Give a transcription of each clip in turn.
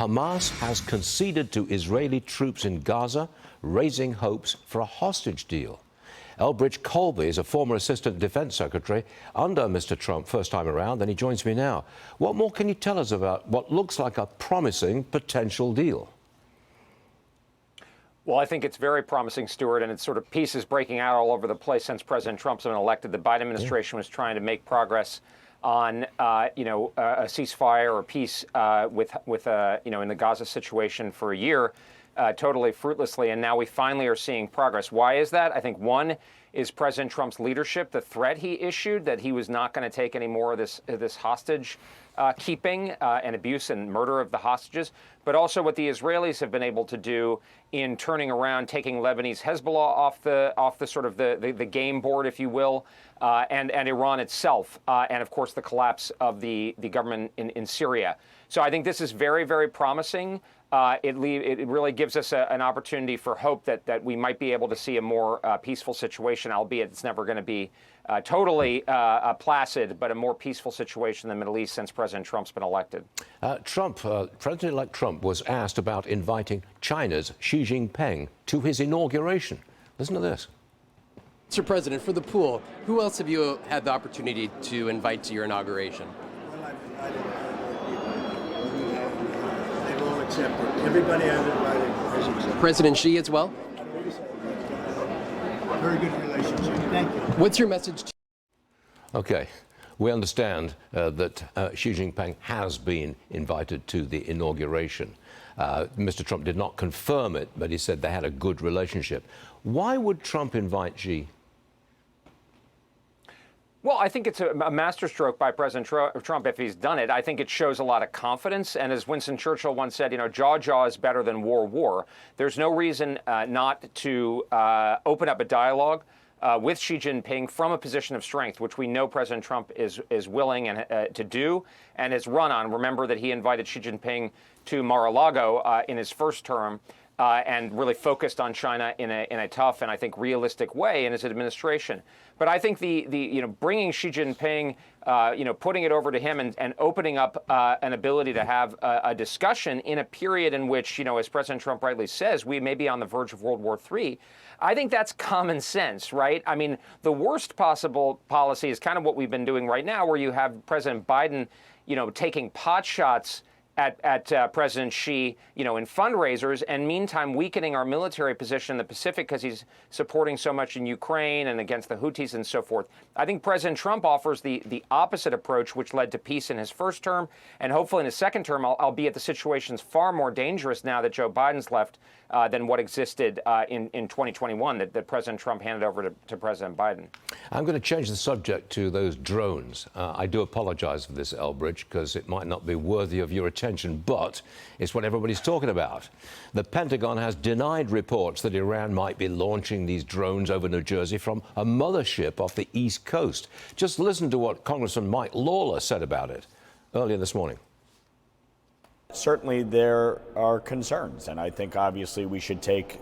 Hamas has conceded to Israeli troops in Gaza, raising hopes for a hostage deal. Elbridge Colby is a former Assistant Defense Secretary under Mr. Trump first time around, and he joins me now. What more can you tell us about what looks like a promising potential deal? Well, I think it's very promising, Stuart, and it's sort of pieces breaking out all over the place since President Trump's been elected. The Biden administration was trying to make progress on, a ceasefire or peace in the Gaza situation for a year, totally fruitlessly, and now we finally are seeing progress. Why is that? I think one is President Trump's leadership, the threat he issued that he was not going to take any more of this hostage keeping and abuse and murder of the hostages, but also what the Israelis have been able to do in turning around, taking Lebanese Hezbollah off the sort of the game board, if you will, and Iran itself, and of course the collapse of the government in Syria. So I think this is very, very promising. It really gives us an opportunity for hope that we might be able to see a more peaceful situation, albeit it's never going to be totally placid, but a more peaceful situation in the Middle East since President Trump's been elected. President-elect Trump was asked about inviting China's Xi Jinping to his inauguration. Listen to this. Mr. President, for the pool, who else have you had the opportunity to invite to your inauguration? Well, I've invited they've all accepted. Everybody I've invited has accepted. President Xi as well? Very good relationship. Thank you. What's your message to Okay. We understand that Xi Jinping has been invited to the inauguration. Mr. Trump did not confirm it, but he said they had a good relationship. Why would Trump invite Xi? Well, I think it's a masterstroke by President Trump if he's done it. I think it shows a lot of confidence. And as Winston Churchill once said, jaw is better than war. There's no reason not to open up a dialogue with Xi Jinping from a position of strength, which we know President Trump is willing to do and has run on. Remember that he invited Xi Jinping to Mar-a-Lago in his first term. And really focused on China in a tough and I think realistic way in his administration. But I think the bringing Xi Jinping, putting it over to him and opening up an ability to have a discussion in a period in which, as President Trump rightly says, we may be on the verge of World War III. I think that's common sense, right? I mean, the worst possible policy is kind of what we've been doing right now, where you have President Biden, taking pot shots at President Xi, in fundraisers, and meantime weakening our military position in the Pacific because he's supporting so much in Ukraine and against the Houthis and so forth. I think President Trump offers the opposite approach, which led to peace in his first term, and hopefully in his second term, albeit the situation's far more dangerous now that Joe Biden's left than what existed in 2021 that President Trump handed over to President Biden. I'm going to change the subject to those drones. I do apologize for this, Elbridge, because it might not be worthy of your attention, but it's what everybody's talking about. The Pentagon has denied reports that Iran might be launching these drones over New Jersey from a mothership off the East Coast. Just listen to what Congressman Mike Lawler said about it earlier this morning. Certainly there are concerns, and I think obviously we should take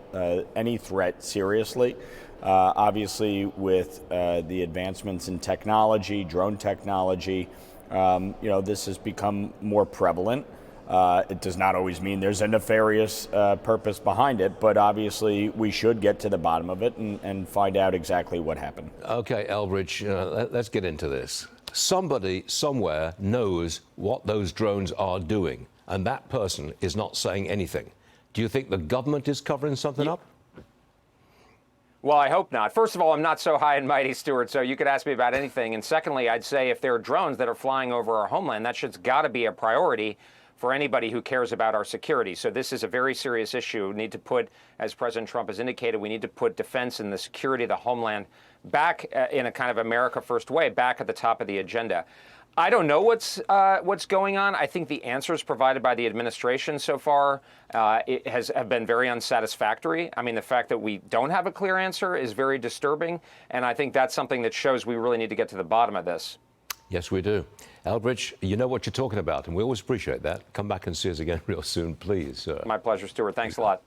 any threat seriously. Obviously with the advancements in technology, drone technology, this has become more prevalent. It does not always mean there's a nefarious purpose behind it, but obviously we should get to the bottom of it and find out exactly what happened. Okay, Elbridge, let's get into this. Somebody somewhere knows what those drones are doing, and that person is not saying anything. Do you think the government is covering something up? Well, I hope not. First of all, I'm not so high and mighty, Stuart, so you could ask me about anything. And secondly, I'd say if there are drones that are flying over our homeland, that shit's got to be a priority for anybody who cares about our security. So this is a very serious issue. We need to put, as President Trump has indicated, we need to put defense and the security of the homeland back in a kind of America First way, back at the top of the agenda. I don't know what's going on. I think the answers provided by the administration so far have been very unsatisfactory. I mean, the fact that we don't have a clear answer is very disturbing, and I think that's something that shows we really need to get to the bottom of this. Yes, we do. Elbridge, you know what you're talking about, and we always appreciate that. Come back and see us again real soon, please. My pleasure, Stuart. Thanks a lot.